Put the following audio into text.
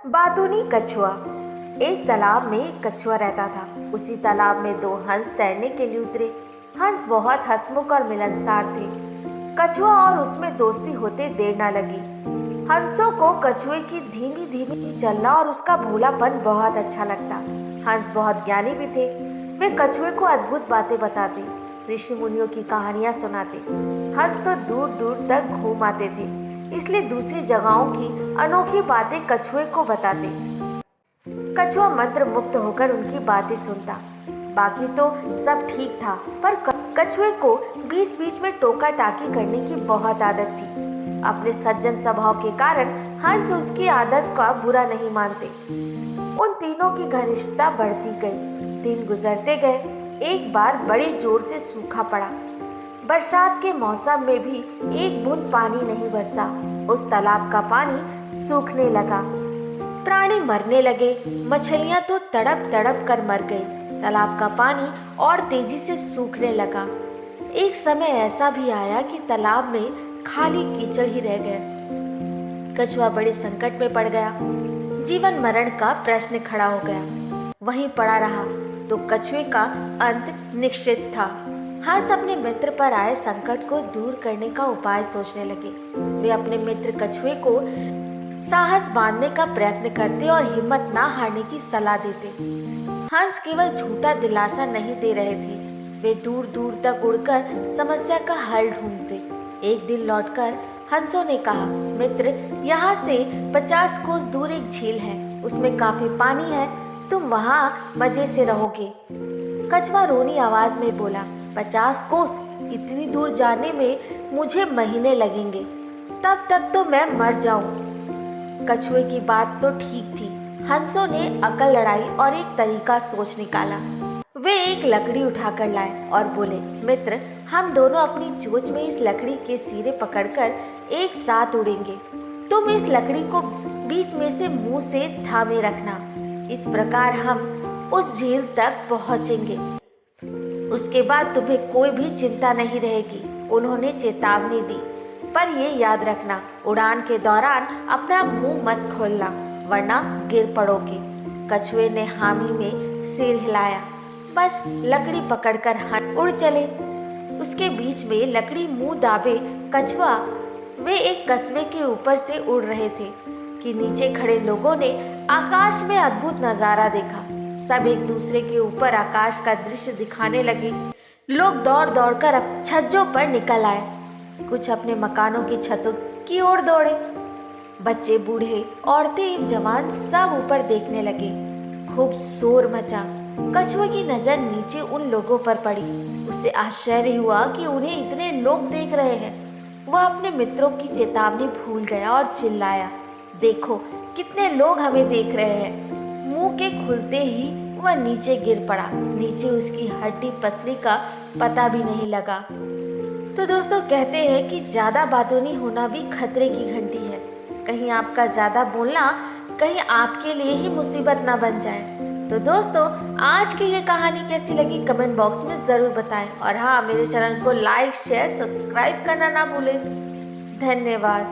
बातूनी कछुआ। एक तालाब में एक कछुआ रहता था। उसी तालाब में दो हंस तैरने के लिए उतरे। हंस बहुत हंसमुख और मिलनसार थे। कछुआ और उसमें दोस्ती होते देर न लगी। हंसों को कछुए की धीमी धीमी चलना और उसका भोलापन बहुत अच्छा लगता। हंस बहुत ज्ञानी भी थे। वे कछुए को अद्भुत बातें बताते, ऋषि मुनियों की कहानियां सुनाते। हंस तो दूर दूर तक घूम आते थे, इसलिए दूसरी जगहों की अनोखी बातें कछुए को बताते। कछुआ मंत्र मुक्त होकर उनकी बातें सुनता। बाकी तो सब ठीक था, पर कछुए को बीच बीच में टोका टाकी करने की बहुत आदत थी। अपने सज्जन स्वभाव के कारण हंस उसकी आदत का बुरा नहीं मानते। उन तीनों की घनिष्ठता बढ़ती गई। दिन गुजरते गए। एक बार बड़े जोर से सूखा पड़ा। बरसात के मौसम में भी एक बूंद पानी नहीं बरसा। उस तालाब का पानी सूखने लगा। प्राणी मरने लगे। मछलियां तो तड़प तड़प कर मर गई। तालाब का पानी और तेजी से सूखने लगा। एक समय ऐसा भी आया कि तालाब में खाली कीचड़ ही रह गया। कछुआ बड़े संकट में पड़ गया। जीवन मरण का प्रश्न खड़ा हो गया। वहीं पड़ा रहा तो कछुए का अंत निश्चित था। हंस अपने मित्र पर आए संकट को दूर करने का उपाय सोचने लगे। वे अपने मित्र कछुए को साहस बांधने का प्रयत्न करते और हिम्मत ना हारने की सलाह देते। हंस केवल झूठा दिलासा नहीं दे रहे थे, वे दूर दूर तक उड़कर समस्या का हल ढूंढते। एक दिन लौटकर हंसों ने कहा, मित्र, यहाँ से 50 कोस दूर एक झील है, उसमें काफी पानी है, तुम वहाँ मजे से रहोगे। कछुआ रोनी आवाज में बोला, 50 कोस? इतनी दूर जाने में मुझे महीने लगेंगे, तब तक तो मैं मर जाऊं। कछुए की बात तो ठीक थी। हंसों ने अकल लड़ाई और एक तरीका सोच निकाला। वे एक लकड़ी उठाकर लाए और बोले, मित्र, हम दोनों अपनी चोंच में इस लकड़ी के सिरे पकड़कर एक साथ उड़ेंगे। तुम इस लकड़ी को बीच में से मुंह से थामे रखना। इस प्रकार हम उस झील तक पहुंचेंगे। उसके बाद तुम्हें कोई भी चिंता नहीं रहेगी। उन्होंने चेतावनी दी, पर ये याद रखना, उड़ान के दौरान अपना मुंह मत खोलना, वरना गिर पड़ोगे। कछुए ने हामी में सिर हिलाया। बस लकड़ी पकड़कर हंस उड़ चले। उसके बीच में लकड़ी मुंह दाबे कछुआ वे एक कस्बे के ऊपर से उड़ रहे थे कि नीचे खड़े लोगों ने आकाश में अद्भुत नजारा देखा। सब एक दूसरे के ऊपर आकाश का दृश्य दिखाने लगे। लोग दौड़ दौड़कर छज्जों पर निकल आए। कुछ अपने मकानों की छतों की ओर दौड़े। बच्चे, बूढ़े, औरतें, जवान सब ऊपर देखने लगे। खूब शोर मचा। कछुए की नजर नीचे उन लोगों पर पड़ी। उसे आश्चर्य हुआ कि उन्हें इतने लोग देख रहे हैं। वह अपने मित्रों की चेतावनी भूल गया और चिल्लाया, देखो कितने लोग हमें देख रहे हैं। मुंह के खुलते ही वह नीचे गिर पड़ा। नीचे उसकी हड्डी पसली का पता भी नहीं लगा। तो दोस्तों, कहते हैं कि ज्यादा बातूनी होना भी खतरे की घंटी है। कहीं आपका ज्यादा बोलना कहीं आपके लिए ही मुसीबत ना बन जाए। तो दोस्तों, आज की ये कहानी कैसी लगी कमेंट बॉक्स में जरूर बताएं। और हाँ, मेरे चैनल को लाइक, शेयर, सब्सक्राइब करना ना भूलें। धन्यवाद।